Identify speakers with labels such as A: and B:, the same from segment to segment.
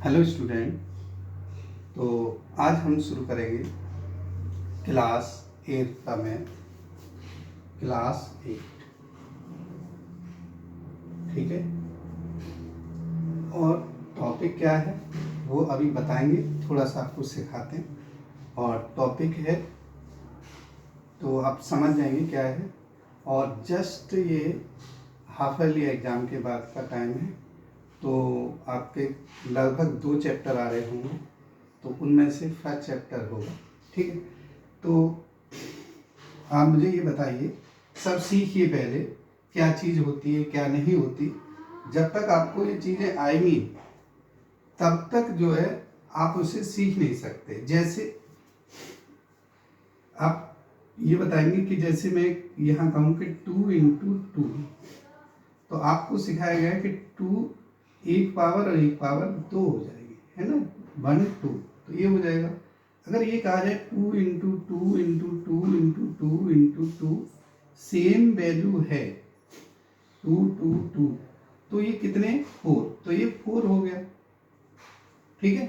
A: Hello student. तो आज हम शुरू करेंगे क्लास 8 का मैथ, क्लास 8। ठीक है, और टॉपिक क्या है वो अभी बताएंगे, थोड़ा सा आपको सिखाते हैं। और टॉपिक है तो आप समझ जाएंगे क्या है। और जस्ट ये हाफ ईयरली एग्ज़ाम के बाद का टाइम है, तो आपके लगभग 2 चैप्टर आ रहे होंगे, तो उनमें से फर्स्ट चैप्टर होगा। ठीक है, तो आप मुझे ये बताइए, सब सीखिए पहले क्या चीज़ होती है क्या नहीं होती। जब तक आपको ये चीज़ें आएंगी तब तक जो है आप उसे सीख नहीं सकते। जैसे आप ये बताएंगे कि जैसे मैं यहाँ कहूँ कि 2 इंटू 2, तो आपको सिखाया गया कि 2 एक पावर और एक पावर 2 हो जाएगी, है ना, 1 2, तो ये हो जाएगा। अगर ये कहा जाए 2 into 2 into 2 into 2 into 2 same value है 2 2 2, तो ये कितने 4, तो ये 4 हो गया। ठीक है,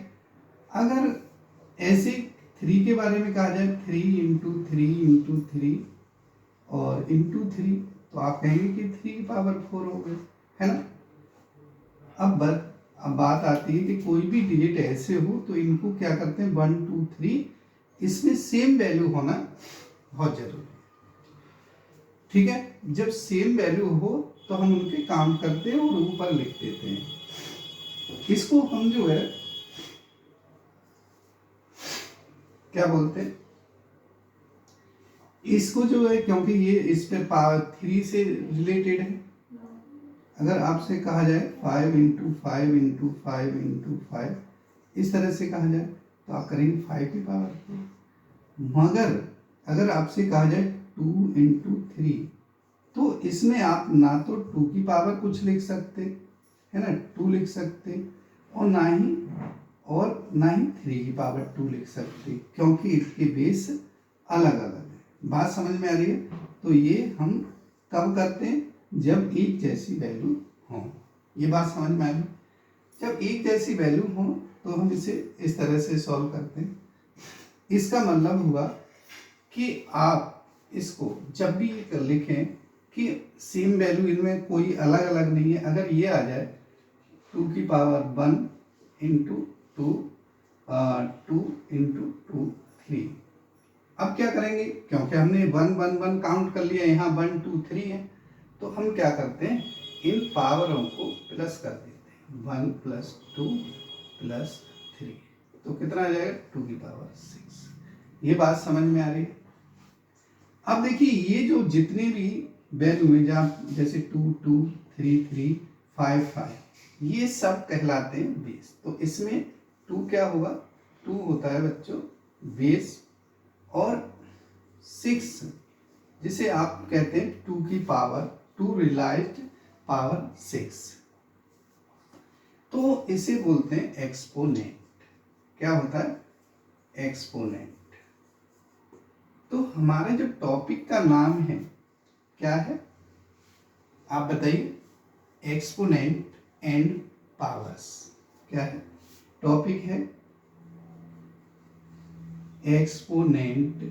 A: अगर ऐसे 3 के बारे में कहा जाए 3 इंटू 3 इंटू 3 और इंटू 3, तो आप कहेंगे कि 3 की पावर 4 हो गए, है ना। अब बात आती है कि कोई भी डिजिट ऐसे हो तो इनको क्या करते हैं 1 2 3, इसमें सेम वैल्यू होना बहुत जरूरी है। ठीक है, जब सेम वैल्यू हो तो हम उनके काम करते हैं और ऊपर लिख देते हैं। इसको हम जो है क्या बोलते हैं, इसको जो है, क्योंकि ये इस पे पावर 3 से रिलेटेड है। अगर आपसे कहा जाए 5 इंटू 5 इंटू 5 इंटू 5, इस तरह से कहा जाए तो आप करेंगे 5 की पावर 4। मगर अगर आपसे कहा जाए 2 इंटू 3, तो इसमें आप ना तो 2 की पावर कुछ लिख सकते, है ना, 2 लिख सकते, और ना ही 3 की पावर 2 लिख सकते, क्योंकि इसके बेस अलग अलग है। बात समझ में आ रही है। तो ये हम कब करते हैं, जब एक जैसी वैल्यू हो। ये बात समझ में आ रही। जब एक जैसी वैल्यू हो तो हम इसे इस तरह से सॉल्व करते हैं। इसका मतलब हुआ कि आप इसको जब भी लिखें कि सेम वैल्यू इनमें कोई अलग अलग नहीं है। अगर ये आ जाए 2 की पावर 1 इंटू 2 2 इंटू 2 3, अब क्या करेंगे, क्योंकि हमने 1 1 1 काउंट कर लिया, यहाँ 1 2 3 है, तो हम क्या करते हैं इन पावरों को प्लस कर देते हैं। 1 प्लस 2 प्लस 3, तो कितना आ जाएगा 2 की पावर 6। ये बात समझ में आ रही है। अब देखिए ये जो जितने भी वैल्यू है, जहाँ जैसे 2 2 3 3 5 5, ये सब कहलाते हैं बेस। तो इसमें 2 क्या होगा, 2 होता है बच्चों बेस, और 6 जिसे आप कहते हैं 2 की पावर 2 रियलाइज्ड पावर 6, तो इसे बोलते हैं एक्सपोनेंट। क्या होता है, एक्सपोनेंट। तो हमारे जो टॉपिक का नाम है क्या है, आप बताइए, एक्सपोनेंट एंड पावर्स। क्या है टॉपिक, है एक्सपोनेंट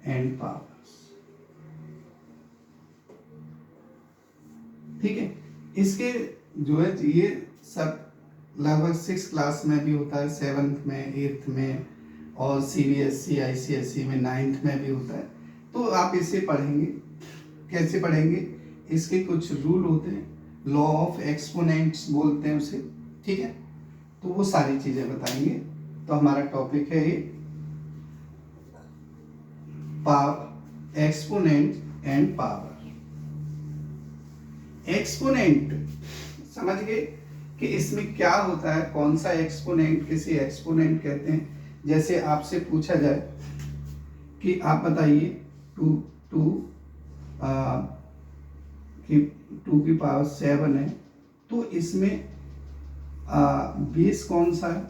A: एंड पावर्स। ठीक है, इसके जो है ये सब लगभग 6 क्लास में भी होता है, 7th में 8th में, और CBSE ICSE में 9th में भी होता है। तो आप इसे पढ़ेंगे। कैसे पढ़ेंगे, इसके कुछ रूल होते हैं, लॉ ऑफ एक्सपोनेंट्स बोलते हैं उसे। ठीक है, तो वो सारी चीजें बताएंगे। तो हमारा टॉपिक है ये एक्सपोनेंट एंड पावर। एक्सपोनेंट समझ गए कि इसमें क्या होता है, कौन सा एक्सपोनेंट, किसी एक्सपोनेंट कहते हैं। जैसे आपसे पूछा जाए कि आप बताइए 2 2 की पावर 7 है, तो इसमें बेस कौन सा है,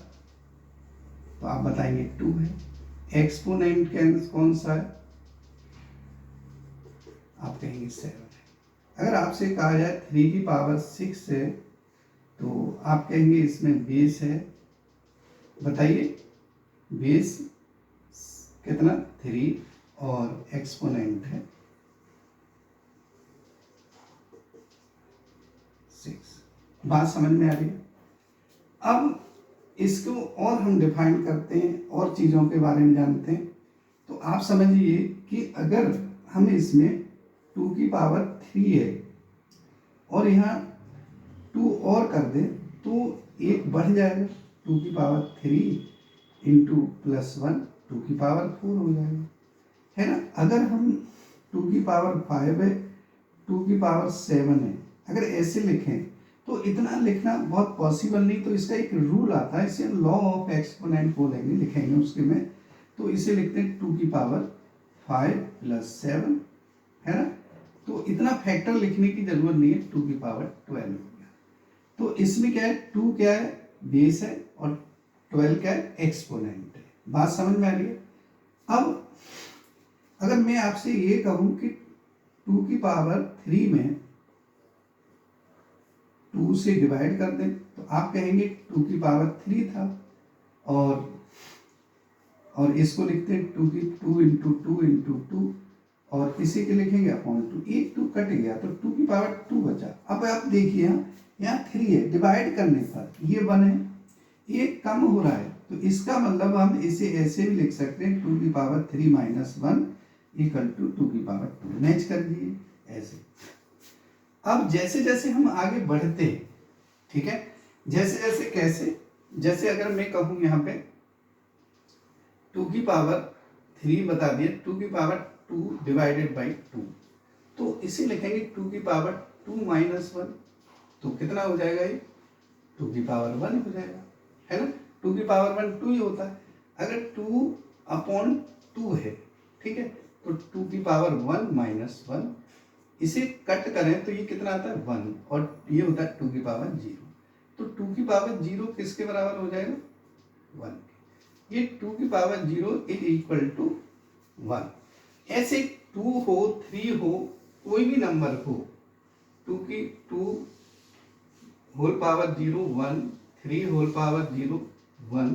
A: तो आप बताएंगे 2 है। एक्सपोनेंट कौन सा है, आप कहेंगे 7 है। अगर आपसे कहा जाए 3 की पावर 6 है, तो आप कहेंगे इसमें बेस है, बताइए बेस कितना 3 और एक्सपोनेंट है 6। बात समझ में आ रही है? अब इसको और हम डिफाइन करते हैं और चीज़ों के बारे में जानते हैं। तो आप समझिए कि अगर हम इसमें 2 की पावर 3 है और यहाँ 2 और कर दें तो 1 बढ़ जाएगा, 2 की पावर 3 इंटू प्लस 1 2 की पावर 4 हो जाएगा, है ना। अगर हम 2 की पावर 5 है, 2 की पावर 7 है, अगर ऐसे लिखें तो इतना लिखना बहुत पॉसिबल नहीं। तो इसका एक रूल आता है, इसे लॉ ऑफ एक्सपोनेंट बोलेंगे, लिखेंगे उसके में। तो इसे लिखते हैं 2 की पावर 5 प्लस 7, है ना। तो इतना फैक्टर लिखने की जरूरत नहीं है, 2 की पावर 12 हो गया। तो इसमें क्या है, 2 क्या है बेस है और 12 क्या है एक्सपोनेंट है। बात समझ में आ रही है? अब अगर मैं आपसे ये कहूं कि 2 की पावर 3 में 2 से डिवाइड कर दें तो आप कहेंगे 2 की पावर 3 था और इसको लिखते हैं 2 की 2 इंटू 2 इंटू 2 और इसी के लिखेंगे अपॉन 2, एक 2 कट गया तो 2 की पावर 2 बचा। अब आप देखिए यहाँ 3 है, डिवाइड करने पर ये 1 है, ये कम हो रहा है। तो इसका मतलब हम इसे ऐसे भी लिख सकते हैं 2 की पावर 3 माइनस 1 इक्वल टू 2 की पावर 2। मैच कर दिए ऐसे। अब जैसे जैसे हम आगे बढ़ते हैं, ठीक है, जैसे जैसे कैसे, जैसे अगर मैं कहूँ यहाँ पे 2 की पावर 3 बता दिए, 2 की पावर 2 डिवाइडेड बाई 2, तो इसे लिखेंगे 2 की पावर 2 माइनस 1, तो कितना हो जाएगा ये 2 की पावर 1 हो जाएगा, है ना। 2 की पावर 1 2 ही होता है। अगर 2 अपॉन 2 है, ठीक है, तो 2 की पावर 1 माइनस 1, इसे कट करें तो ये कितना आता है 1 और ये होता है 2 की पावर 0। तो 2 की पावर 0 किसके बराबर हो जाएगा 1 के। ये 2 की पावर 0 इज इक्वल टू 1। ऐसे 2 हो 3 हो कोई भी नंबर हो, 2 की 2 whole power 0 1, 3 whole power 0 1,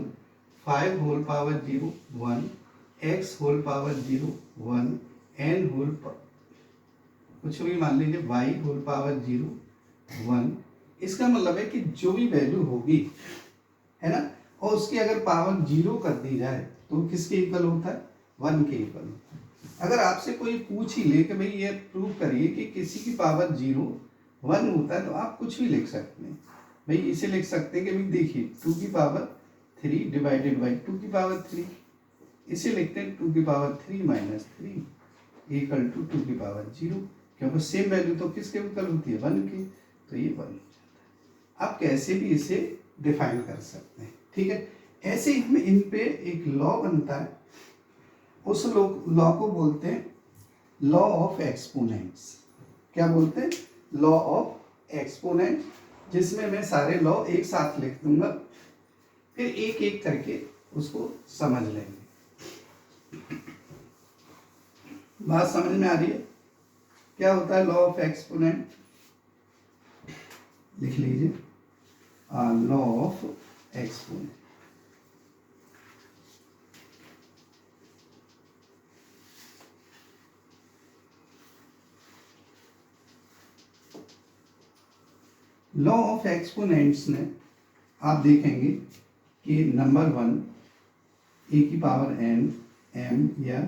A: 5 whole power 0 1, x whole power 0 1, n whole कुछ भी मान लीजिए y होल पावर 0 1। इसका मतलब है कि जो भी वैल्यू होगी, है ना, और उसकी अगर पावर 0 कर दी जाए तो किसके इक्वल होता है 1 के इक्वल होता है। अगर आपसे कोई पूछ ही ले कि भाई ये प्रूव करिए कि किसी की पावर 0 1 होता है, तो आप कुछ भी लिख सकते हैं। भाई इसे लिख सकते हैं कि भाई देखिए 2 की पावर 3 डिवाइडेड बाई 2 की पावर 3, इसे लिखते हैं 2 की पावर 3 माइनस 3 इक्वल टू 2 की पावर 0, क्योंकि सेम वैल्यू तो किसके इक्वल होती है 1 की, तो ये 1 हो जाता है। आप कैसे भी इसे डिफाइन कर सकते हैं, ठीक है। ऐसे ही हमें इन पे एक लॉ बनता है, उस लॉ को बोलते हैं लॉ ऑफ एक्सपोनेंट्स। क्या बोलते हैं लॉ ऑफ एक्सपोनेंट, जिसमें मैं सारे लॉ एक साथ लिख दूंगा, फिर एक एक करके उसको समझ लेंगे। बात समझ में आ रही है? क्या होता है लॉ ऑफ एक्सपोनेंट, लिख लीजिए law of exponent. Law of exponents में आप देखेंगे कि नंबर 1 ए की पावर एन एम या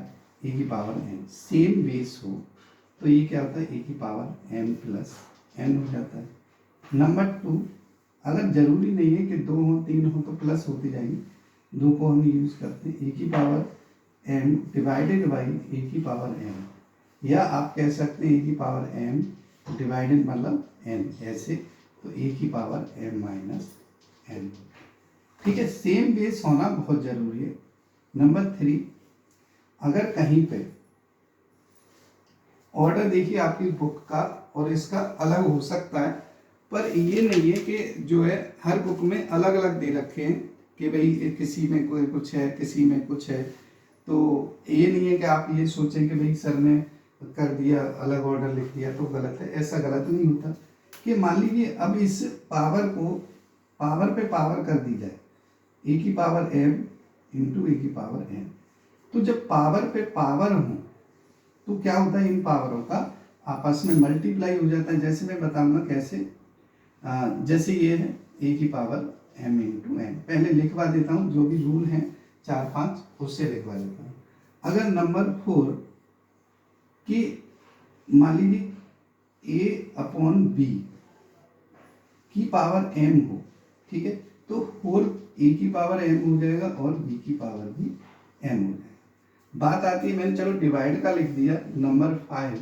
A: ए की पावर एन सेम बेस हो तो ये क्या होता है ए की पावर एम प्लस एन हो जाता है। नंबर 2 अगर जरूरी नहीं है कि 2 हो 3 हो तो प्लस होती जाएगी, 2 को हम यूज करते हैं ए की पावर एम डिवाइडेड बाई ए की पावर एम, या आप कह सकते हैं ए की पावर एम डिवाइडेड मतलब एन, ऐसे तो ए की पावर एम माइनस एन, ठीक है। सेम बेस होना बहुत जरूरी है। नंबर 3 अगर कहीं पे ऑर्डर देखिए आपकी बुक का और इसका अलग हो सकता है, पर ये नहीं है कि जो है हर बुक में अलग अलग दे रखे हैं कि भाई किसी में कोई कुछ है किसी में कुछ है, तो ये नहीं है कि आप ये सोचें कि भाई सर ने कर दिया अलग ऑर्डर लिख दिया तो गलत है, ऐसा गलत नहीं होता। कि मान लीजिए अब इस पावर को पावर पे पावर कर दी जाए, ए की पावर m इंटू ए की पावर n। तो जब पावर पे पावर हो तो क्या होता है, इन पावरों का आपस में मल्टीप्लाई हो जाता है। जैसे मैं बताऊंगा कैसे। जैसे ये है ए की पावर m इंटू n, पहले लिखवा देता हूँ जो भी रूल हैं 4-5 उससे लिखवा देता हूँ। अगर नंबर 4 की मान लीजिए a अपॉन b की पावर m हो, ठीक है, तो 4 a की पावर m हो जाएगा और b की पावर भी m हो जाएगा। बात आती है, मैंने चलो डिवाइड का लिख दिया, नंबर 5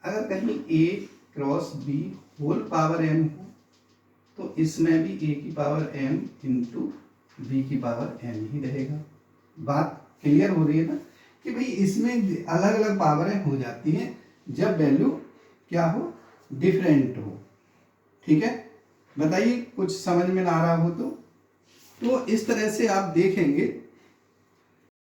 A: अगर कहीं a cross b whole power m हो तो इसमें भी a की पावर m इंटू b की पावर m ही रहेगा। बात क्लियर हो रही है ना कि भाई इसमें अलग अलग पावरें हो जाती हैं जब वैल्यू क्या हो, डिफरेंट हो। ठीक है, बताइए कुछ समझ में ना आ रहा हो तो इस तरह से आप देखेंगे